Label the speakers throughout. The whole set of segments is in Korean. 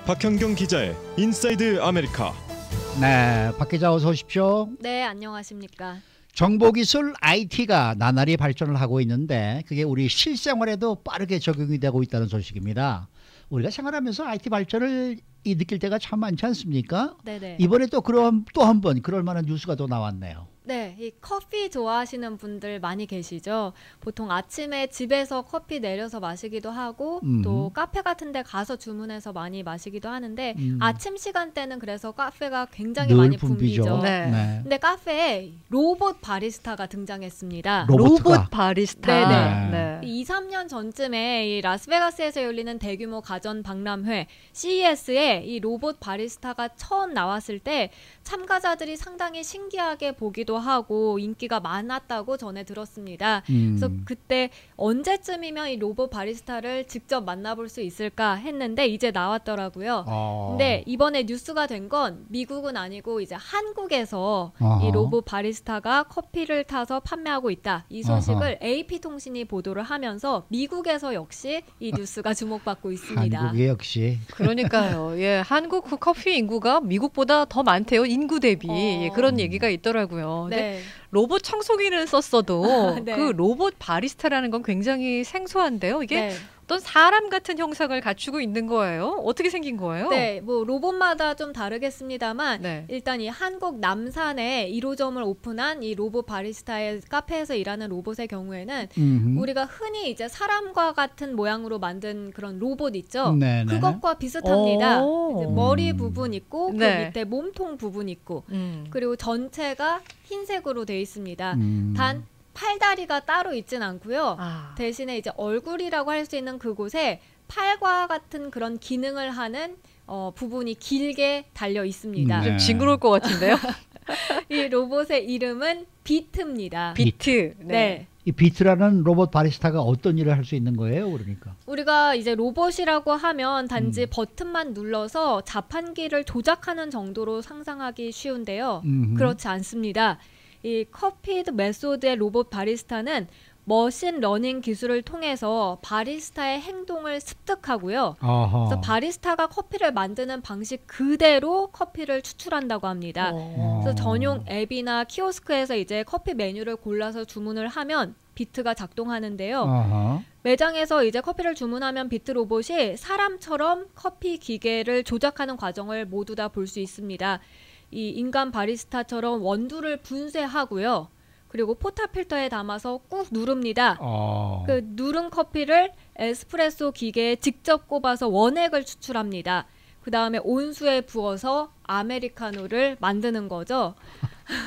Speaker 1: 박현경 기자의 인사이드 아메리카.
Speaker 2: 네, 박 기자 어서 오십시오.
Speaker 3: 네, 안녕하십니까.
Speaker 2: 정보기술 IT가 나날이 발전을 하고 있는데 그게 우리 실생활에도 빠르게 적용이 되고 있다는 소식입니다. 우리가 생활하면서 IT 발전을 느낄 때가 참 많지 않습니까?
Speaker 3: 네네.
Speaker 2: 이번에 또 한 번 그럴 만한 뉴스가 또 나왔네요.
Speaker 3: 네, 이 커피 좋아하시는 분들 많이 계시죠. 보통 아침에 집에서 커피 내려서 마시기도 하고 또 카페 같은 데 가서 주문해서 많이 마시기도 하는데 아침 시간대는 그래서 카페가 굉장히 많이 붐비죠.
Speaker 2: 네. 네.
Speaker 3: 근데 카페에 로봇 바리스타가 등장했습니다.
Speaker 2: 로봇
Speaker 4: 바리스타.
Speaker 3: 네네.
Speaker 4: 네.
Speaker 3: 2, 3년 전쯤에 이 라스베가스에서 열리는 대규모 가전 박람회 CES에 이 로봇 바리스타가 처음 나왔을 때 참가자들이 상당히 신기하게 보기도 하고 인기가 많았다고 전해 들었습니다. 그래서 그때 언제쯤이면 이 로봇 바리스타를 직접 만나볼 수 있을까 했는데 이제 나왔더라고요. 근데 이번에 뉴스가 된 건 미국은 아니고 이제 한국에서 이 로봇 바리스타가 커피를 타서 판매하고 있다. 이 소식을 AP통신이 보도를 하면서 미국에서 역시 이 뉴스가 주목받고 있습니다.
Speaker 2: 한국에 역시.
Speaker 4: 그러니까요. 예, 한국 커피 인구가 미국보다 더 많대요. 인구 대비. 예, 그런 얘기가 있더라고요.
Speaker 3: 네.
Speaker 4: 로봇 청소기를 썼어도
Speaker 3: 네.
Speaker 4: 그 로봇 바리스타라는 건 굉장히 생소한데요. 이게
Speaker 3: 네.
Speaker 4: 어떤 사람 같은 형상을 갖추고 있는 거예요? 어떻게 생긴 거예요?
Speaker 3: 네, 뭐 로봇마다 좀 다르겠습니다만
Speaker 4: 네.
Speaker 3: 일단 이 한국 남산에 1호점을 오픈한 이 로봇 바리스타의 카페에서 일하는 로봇의 경우에는 우리가 흔히 이제 사람과 같은 모양으로 만든 그런 로봇 있죠.
Speaker 2: 네네.
Speaker 3: 그것과 비슷합니다.
Speaker 4: 오.
Speaker 3: 이제 머리 부분 있고
Speaker 4: 네.
Speaker 3: 그 밑에 몸통 부분 있고 그리고 전체가 흰색으로 되어 있습니다. 단 팔다리가 따로 있진 않고요. 대신에 이제 얼굴이라고 할 수 있는 그곳에 팔과 같은 그런 기능을 하는 부분이 길게 달려 있습니다.
Speaker 2: 네.
Speaker 4: 좀 징그러울 것 같은데요.
Speaker 3: 이 로봇의 이름은 비트입니다.
Speaker 4: 비트.
Speaker 3: 네.
Speaker 2: 이 비트라는 로봇 바리스타가 어떤 일을 할 수 있는 거예요, 그러니까?
Speaker 3: 우리가 이제 로봇이라고 하면 단지 버튼만 눌러서 자판기를 조작하는 정도로 상상하기 쉬운데요. 그렇지 않습니다. 이 커피드 메소드의 로봇 바리스타는 머신 러닝 기술을 통해서 바리스타의 행동을 습득하고요. 그래서 바리스타가 커피를 만드는 방식 그대로 커피를 추출한다고 합니다. 그래서 전용 앱이나 키오스크에서 이제 커피 메뉴를 골라서 주문을 하면 비트가 작동하는데요. 매장에서 이제 커피를 주문하면 비트 로봇이 사람처럼 커피 기계를 조작하는 과정을 모두 다 볼 수 있습니다. 이 인간 바리스타처럼 원두를 분쇄하고요. 그리고 포타필터에 담아서 꾹 누릅니다. 그 누른 커피를 에스프레소 기계에 직접 꼽아서 원액을 추출합니다. 그 다음에 온수에 부어서 아메리카노를 만드는 거죠.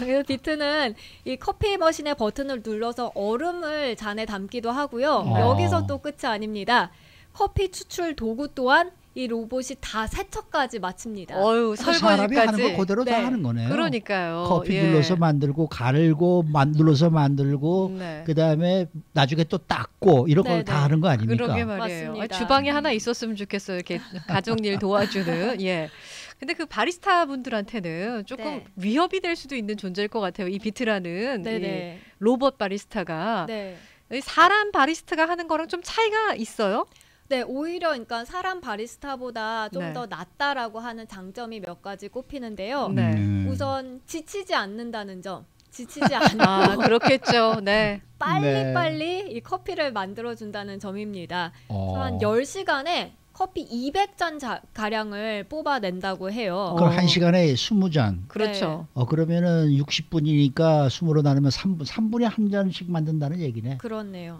Speaker 3: 그래서 비트는 이 커피 머신의 버튼을 눌러서 얼음을 잔에 담기도 하고요. 여기서 또 끝이 아닙니다. 커피 추출 도구 또한 이 로봇이 다 세척까지 마칩니다.
Speaker 2: 사람이 하는 거 그대로
Speaker 3: 네.
Speaker 2: 다 하는 거네요.
Speaker 4: 그러니까요.
Speaker 2: 커피 눌러서 만들고 가르고 눌러서 만들고
Speaker 4: 네.
Speaker 2: 그다음에 나중에 또 닦고 이런 걸
Speaker 3: 네,
Speaker 2: 다
Speaker 3: 네.
Speaker 2: 하는 거 아닙니까?
Speaker 4: 그러게 말이에요.
Speaker 3: 맞습니다.
Speaker 4: 주방에 하나 있었으면 좋겠어요. 이렇게 가정일 도와주는. 예. 근데 그 바리스타 분들한테는 조금
Speaker 3: 네.
Speaker 4: 위협이 될 수도 있는 존재일 것 같아요. 이 비트라는
Speaker 3: 네네.
Speaker 4: 이 로봇 바리스타가
Speaker 3: 네.
Speaker 4: 사람 바리스타가 하는 거랑 좀 차이가 있어요?
Speaker 3: 네, 오히려 그러니까 사람 바리스타보다 좀
Speaker 4: 네.
Speaker 3: 더 낫다라고 하는 장점이 몇 가지 꼽히는데요.
Speaker 4: 네.
Speaker 3: 우선 지치지 않는다는 점. 지치지 않고
Speaker 4: 그렇겠죠. 네.
Speaker 3: 빨리빨리 이 커피를 만들어준다는 점입니다. 그래서 한 10시간에 커피 200잔 가량을 뽑아낸다고 해요.
Speaker 2: 그럼 1시간에 20잔.
Speaker 4: 그렇죠.
Speaker 2: 그러면은 60분이니까 20으로 나누면 3분에 한 잔씩 만든다는 얘기네.
Speaker 3: 그렇네요.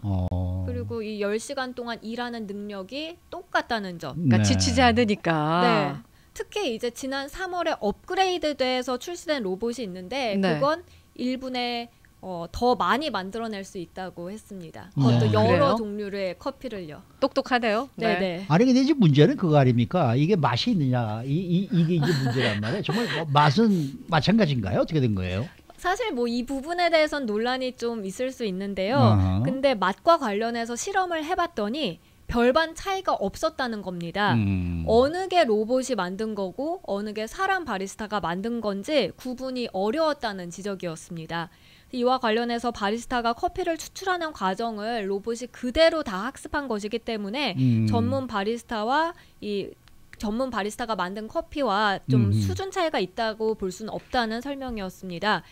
Speaker 3: 그리고 이 10시간 동안 일하는 능력이 똑같다는 점.
Speaker 4: 그러니까 지치지 않으니까.
Speaker 3: 네. 특히 이제 지난 3월에 업그레이드돼서 출시된 로봇이 있는데
Speaker 4: 네.
Speaker 3: 그건 1분에 더 많이 만들어낼 수 있다고 했습니다. 그것도
Speaker 2: 네.
Speaker 3: 여러
Speaker 4: 그래요?
Speaker 3: 종류의 커피를요.
Speaker 4: 똑똑하네요. 네.
Speaker 3: 네네.
Speaker 2: 아니 근데 이제 문제는 그거 아닙니까? 이게 맛이 있느냐 이게 이제 문제란 말이에요. 정말 맛은 마찬가지인가요? 어떻게 된 거예요?
Speaker 3: 사실 뭐 이 부분에 대해서는 논란이 좀 있을 수 있는데요. 근데 맛과 관련해서 실험을 해봤더니 별반 차이가 없었다는 겁니다. 어느 게 로봇이 만든 거고 어느 게 사람 바리스타가 만든 건지 구분이 어려웠다는 지적이었습니다. 이와 관련해서 바리스타가 커피를 추출하는 과정을 로봇이 그대로 다 학습한 것이기 때문에 전문 바리스타와 이 전문 바리스타가 만든 커피와 좀 수준 차이가 있다고 볼 수는 없다는 설명이었습니다.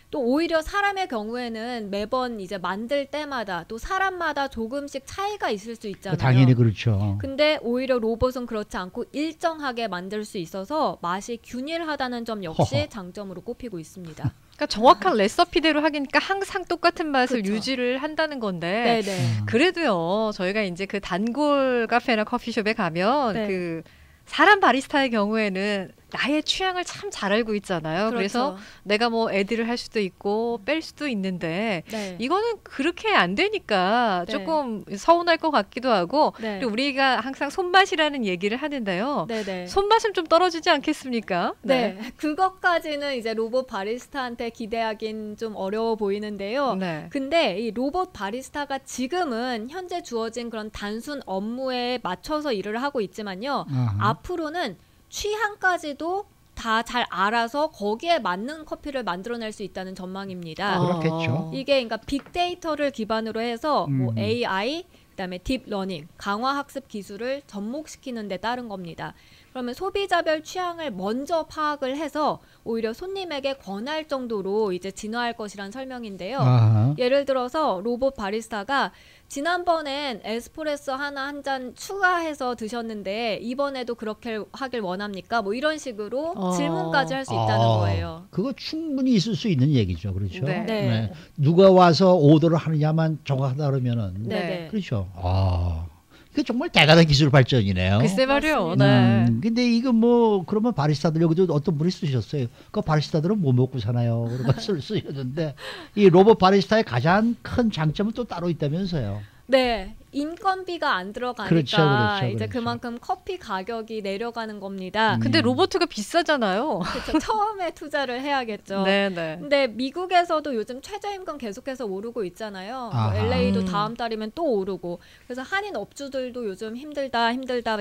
Speaker 3: 또 오히려 사람의 경우에는 매번 이제 만들 때마다 또 사람마다 조금씩 차이가 있을 수 있잖아요.
Speaker 2: 당연히 그렇죠.
Speaker 3: 근데 오히려 로봇은 그렇지 않고 일정하게 만들 수 있어서 맛이 균일하다는 점 역시 장점으로 꼽히고 있습니다.
Speaker 4: 그러니까 정확한 레시피대로 하기니까 항상 똑같은 맛을
Speaker 3: 그렇죠.
Speaker 4: 유지를 한다는 건데
Speaker 3: 네네.
Speaker 4: 그래도요 저희가 이제 그 단골 카페나 커피숍에 가면
Speaker 3: 네.
Speaker 4: 그 사람 바리스타의 경우에는 나의 취향을 참 잘 알고 있잖아요.
Speaker 3: 그렇죠.
Speaker 4: 그래서 내가 뭐 애들을 할 수도 있고 뺄 수도 있는데
Speaker 3: 네.
Speaker 4: 이거는 그렇게 안 되니까
Speaker 3: 네.
Speaker 4: 조금 서운할 것 같기도 하고
Speaker 3: 네.
Speaker 4: 그리고 우리가 항상 손맛이라는 얘기를 하는데요.
Speaker 3: 네네.
Speaker 4: 손맛은 좀 떨어지지 않겠습니까?
Speaker 3: 네. 그것까지는 이제 로봇 바리스타한테 기대하긴 좀 어려워 보이는데요.
Speaker 4: 네.
Speaker 3: 근데 이 로봇 바리스타가 지금은 현재 주어진 그런 단순 업무에 맞춰서 일을 하고 있지만요. 앞으로는 취향까지도 다 잘 알아서 거기에 맞는 커피를 만들어낼 수 있다는 전망입니다.
Speaker 2: 그렇겠죠.
Speaker 3: 이게 그러니까 빅데이터를 기반으로 해서 뭐 AI, 그다음에 딥러닝, 강화학습 기술을 접목시키는 데 따른 겁니다. 그러면 소비자별 취향을 먼저 파악을 해서 오히려 손님에게 권할 정도로 이제 진화할 것이란 설명인데요.
Speaker 2: 아하.
Speaker 3: 예를 들어서 로봇 바리스타가 지난번엔 에스프레소 하나 한 잔 추가해서 드셨는데 이번에도 그렇게 하길 원합니까? 뭐 이런 식으로 질문까지 할 수 있다는 거예요.
Speaker 2: 그거 충분히 있을 수 있는 얘기죠. 그렇죠.
Speaker 4: 네.
Speaker 3: 네.
Speaker 2: 누가 와서 오더를 하느냐만 정확하다 그러면은
Speaker 3: 네.
Speaker 2: 그렇죠. 이게 정말 대단한 기술 발전이네요.
Speaker 4: 글쎄 말이요.
Speaker 3: 맞습니다.
Speaker 4: 네.
Speaker 2: 근데 이거 뭐 그러면 바리스타들 여기도 어떤 분이 쓰셨어요. 그 바리스타들은 뭐 먹고 사나요? 그런 걸 쓰셨는데 이 로봇 바리스타의 가장 큰 장점은 또 따로 있다면서요.
Speaker 3: 네. 인건비가 안 들어가니까
Speaker 2: 그렇죠.
Speaker 3: 이제 그만큼 커피 가격이 내려가는 겁니다.
Speaker 4: 근데 로봇가 비싸잖아요.
Speaker 3: 그렇죠. 처음에 투자를 해야겠죠.
Speaker 4: 네네.
Speaker 3: 근데 미국에서도 요즘 최저임금 계속해서 오르고 있잖아요. 뭐
Speaker 2: 아하.
Speaker 3: LA도 다음 달이면 또 오르고. 그래서 한인 업주들도 요즘 힘들다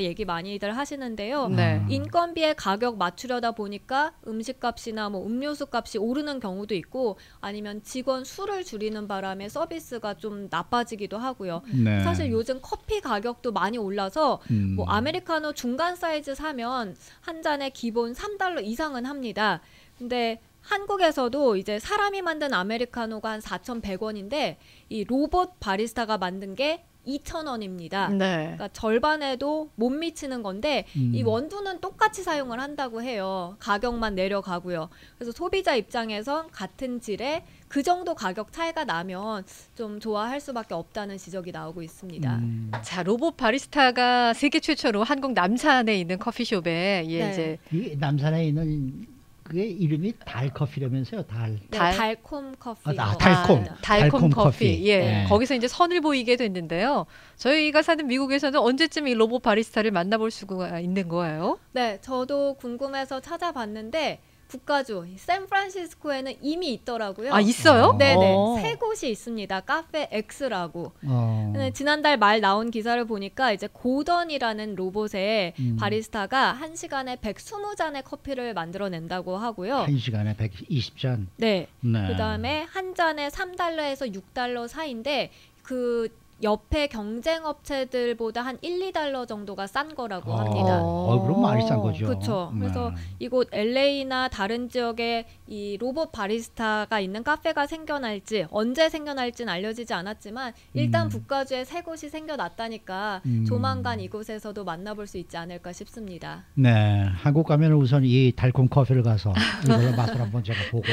Speaker 3: 얘기 많이들 하시는데요.
Speaker 4: 네.
Speaker 3: 인건비의 가격 맞추려다 보니까 음식값이나 뭐 음료수 값이 오르는 경우도 있고 아니면 직원 수를 줄이는 바람에 서비스가 좀 나빠지기도 하고요.
Speaker 2: 네.
Speaker 3: 사실 요즘 커피 가격도 많이 올라서 뭐 아메리카노 중간 사이즈 사면 한 잔에 기본 $3 이상은 합니다. 근데 한국에서도 이제 사람이 만든 아메리카노가 한 4,100원인데 이 로봇 바리스타가 만든 게 2,000원입니다.
Speaker 4: 네.
Speaker 3: 그러니까 절반에도 못 미치는 건데 이 원두는 똑같이 사용을 한다고 해요. 가격만 내려가고요. 그래서 소비자 입장에선 같은 질에 그 정도 가격 차이가 나면 좀 좋아할 수밖에 없다는 지적이 나오고 있습니다.
Speaker 4: 자, 로봇 바리스타가 세계 최초로 한국 남산에 있는 커피숍에
Speaker 3: 네.
Speaker 4: 이제
Speaker 2: 이 남산에 있는 그게 이름이 달커피라면서요. 달.
Speaker 3: 네,
Speaker 4: 달-
Speaker 3: 달콤 커피.
Speaker 2: 달콤.
Speaker 4: 달콤
Speaker 2: 달콤
Speaker 4: 커피.
Speaker 2: 커피.
Speaker 4: 예.
Speaker 2: 네.
Speaker 4: 거기서 이제 선을 보이게 됐는데요. 저희가 사는 미국에서는 언제쯤 이 로봇 바리스타를 만나볼 수가 있는 거예요?
Speaker 3: 네, 저도 궁금해서 찾아봤는데 국가주 샌프란시스코에는 이미 있더라고요.
Speaker 4: 아, 있어요?
Speaker 3: 네네,
Speaker 4: 어.
Speaker 3: 3곳이 있습니다. 카페 X라고.
Speaker 2: 어.
Speaker 3: 네, 지난달 말 나온 기사를 보니까 이제 고던이라는 로봇의 바리스타가 1시간에 120잔의 커피를 만들어낸다고 하고요.
Speaker 2: 한 시간에 120잔.
Speaker 3: 네.
Speaker 2: 네.
Speaker 3: 그다음에 한 잔에 $3에서 $6 사이인데 그 옆에 경쟁 업체들보다 한 $1, $2 정도가 싼 거라고 합니다.
Speaker 2: 그럼 많이 싼 거죠.
Speaker 3: 그렇죠.
Speaker 2: 네.
Speaker 3: 그래서 이곳 LA나 다른 지역에 이 로봇 바리스타가 있는 카페가 생겨날지 언제 생겨날지는 알려지지 않았지만 일단 북가주에 3곳이 생겨났다니까 조만간 이곳에서도 만나볼 수 있지 않을까 싶습니다.
Speaker 2: 네, 한국 가면 우선 이 달콤 커피를 가서 이걸로 맛을 한번 제가 보고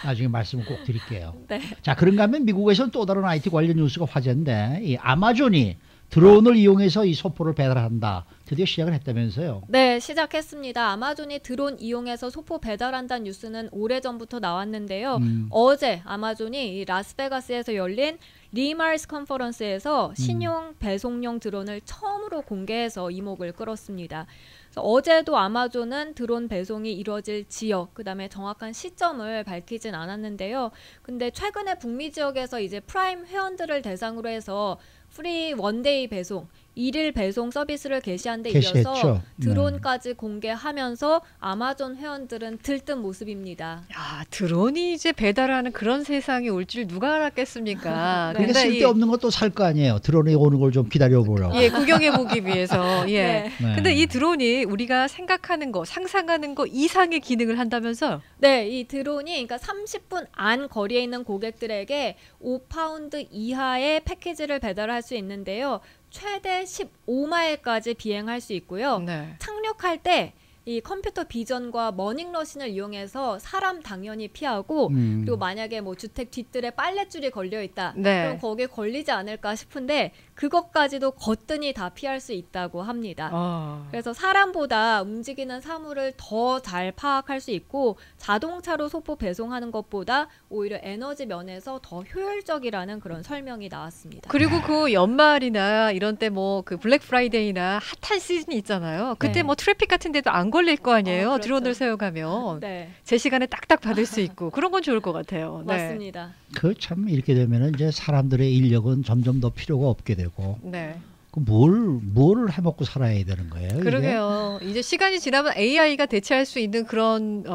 Speaker 2: 나중에 말씀을 꼭 드릴게요.
Speaker 3: 네.
Speaker 2: 자, 그런가 하면 미국에서는 또 다른 IT 관련 뉴스가 화제인데 이 아마존이 드론을 이용해서 이 소포를 배달한다. 드디어 시작을 했다면서요.
Speaker 3: 네, 시작했습니다. 아마존이 드론 이용해서 소포 배달한다는 뉴스는 오래전부터 나왔는데요. 어제 아마존이 이 라스베가스에서 열린 리마르스 컨퍼런스에서 신용 배송용 드론을 처음으로 공개해서 이목을 끌었습니다. 그래서 어제도 아마존은 드론 배송이 이루어질 지역, 그다음에 정확한 시점을 밝히진 않았는데요. 근데 최근에 북미 지역에서 이제 프라임 회원들을 대상으로 해서 프리 원데이 배송, 일일 배송 서비스를 개시한 데 이어서
Speaker 2: 개시했죠.
Speaker 3: 드론까지 공개하면서 아마존 회원들은 들뜬 모습입니다.
Speaker 4: 야, 드론이 이제 배달하는 그런 세상이 올 줄 누가 알았겠습니까?
Speaker 3: 네.
Speaker 2: 그러니까 쓸데없는 것도 살 거 아니에요. 드론이 오는 걸 좀 기다려보려고.
Speaker 4: 예, 구경해 보기 위해서. 예.
Speaker 3: 네.
Speaker 2: 네.
Speaker 4: 근데 이 드론이 우리가 생각하는 거, 상상하는 거 이상의 기능을 한다면서요?
Speaker 3: 네, 이 드론이 그러니까 30분 안 거리에 있는 고객들에게 5파운드 이하의 패키지를 배달할 수 있는데요. 최대 15마일까지 비행할 수 있고요.
Speaker 4: 네.
Speaker 3: 착륙할 때 이 컴퓨터 비전과 머닝머신을 이용해서 사람 당연히 피하고 그리고 만약에 뭐 주택 뒷뜰에 빨랫줄이 걸려 있다.
Speaker 4: 네.
Speaker 3: 그럼 거기에 걸리지 않을까 싶은데 그것까지도 거뜬히 다 피할 수 있다고 합니다. 그래서 사람보다 움직이는 사물을 더 잘 파악할 수 있고 자동차로 소포 배송하는 것보다 오히려 에너지 면에서 더 효율적이라는 그런 설명이 나왔습니다.
Speaker 4: 그리고 그 연말이나 이런 때 뭐 그 블랙 프라이데이나 핫한 시즌이 있잖아요. 그때
Speaker 3: 네.
Speaker 4: 뭐 트래픽 같은 데도 안 걸릴 거 아니에요.
Speaker 3: 그렇죠.
Speaker 4: 드론을 세워가면.
Speaker 3: 네,
Speaker 4: 제 시간에 딱딱 받을 수 있고 그런 건 좋을 것 같아요. 네.
Speaker 3: 맞습니다.
Speaker 2: 그 참 이렇게 되면은 이제 사람들의 인력은 점점 더 필요가 없게 되고
Speaker 4: 네.
Speaker 2: 뭘 해먹고 살아야 되는 거예요? 이게?
Speaker 4: 그러게요. 이제 시간이 지나면 AI가 대체할 수 있는 그런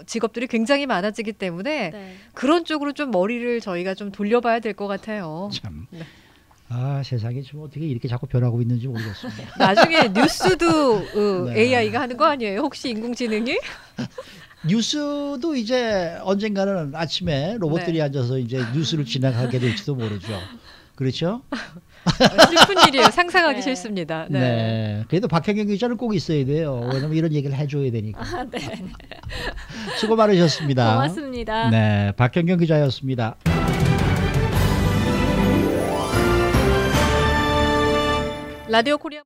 Speaker 4: 직업들이 굉장히 많아지기 때문에
Speaker 3: 네.
Speaker 4: 그런 쪽으로 좀 머리를 저희가 좀 돌려봐야 될 것 같아요.
Speaker 2: 참.
Speaker 4: 네.
Speaker 2: 아 세상이 좀 어떻게 이렇게 자꾸 변하고 있는지 모르겠습니다.
Speaker 4: 나중에 뉴스도
Speaker 2: 네.
Speaker 4: AI가 하는 거 아니에요? 혹시 인공지능이?
Speaker 2: 뉴스도 이제 언젠가는 아침에 로봇들이
Speaker 4: 네.
Speaker 2: 앉아서 이제 뉴스를 진행하게 될지도 모르죠. 그렇죠?
Speaker 4: 슬픈 일이에요. 상상하기
Speaker 3: 네.
Speaker 4: 싫습니다.
Speaker 2: 네.
Speaker 4: 네.
Speaker 2: 그래도 박혜경 기자는 꼭 있어야 돼요. 왜냐면 이런 얘기를 해줘야 되니까.
Speaker 3: 아, 네.
Speaker 2: 수고 많으셨습니다.
Speaker 3: 고맙습니다.
Speaker 2: 네, 박혜경 기자였습니다.
Speaker 4: 라디오 코리아